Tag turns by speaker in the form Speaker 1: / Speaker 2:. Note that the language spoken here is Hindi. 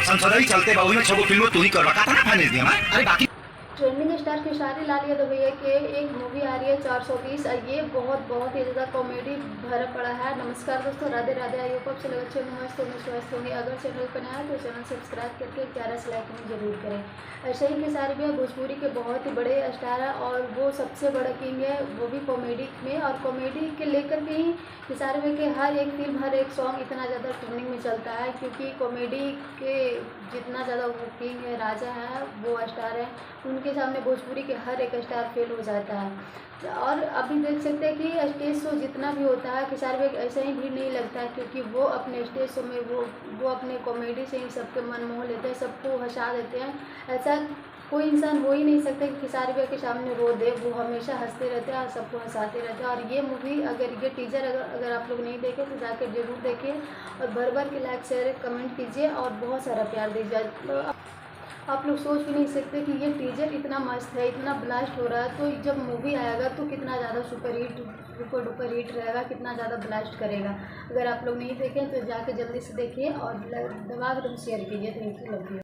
Speaker 1: संसदई चलते बाबू में छगो फिल्म तू ही करवा का था फाइनेंस दिया अरे बाकी
Speaker 2: ट्रेंडिंग स्टार खेसारी लाल यादव भैया के एक मूवी आ रही है 420। ये बहुत ही ज़्यादा कॉमेडी भरा पड़ा है। नमस्कार दोस्तों, राधे राधे। आई होप आप सब अच्छे मस्त होंगे। अगर चैनल पर नया है तो चैनल सब्सक्राइब करके प्यारा सा लाइक जरूर करें। ऐसे ही खेसारी भैया भोजपुरी के बहुत ही बड़े स्टार है और वो सबसे बड़ा किंग है, वो भी कॉमेडी में। और कॉमेडी के लेकर के ही खेसारी भैया के हर एक फिल्म हर एक सॉन्ग इतना ज़्यादा ट्रेंडिंग में चलता है, क्योंकि कॉमेडी के जितना ज़्यादा वो किंग है, राजा है, वो स्टार है, उनके सामने भोजपुरी के हर एक स्टार फेल हो जाता है। और अभी देख सकते हैं कि स्टेज शो जितना भी होता है खेसारी भैया ऐसा ही भीड़ नहीं लगता है, क्योंकि वो अपने स्टेज शो में वो अपने कॉमेडी से ही सबके मन मोह लेते हैं, सबको हंसा देते हैं। ऐसा कोई इंसान हो ही नहीं सकता कि खेसारी भैया के सामने रो दे। वो हमेशा हंसते रहते हैं और सबको हंसाते रहते हैं। और ये मूवी ये टीजर अगर आप लोग नहीं देखें तो जाकर जरूर देखें और भर के लाइक शेयर कमेंट कीजिए और बहुत सारा प्यार दीजिए। आप लोग सोच भी नहीं सकते कि ये टीजर इतना मस्त है, इतना ब्लास्ट हो रहा है, तो जब मूवी आएगा तो कितना ज़्यादा सुपर डुपर हिट रहेगा, कितना ज़्यादा ब्लास्ट करेगा। अगर आप लोग नहीं देखें तो जाके जल्दी से देखिए और दबा कर शेयर कीजिए। Thank you, love you.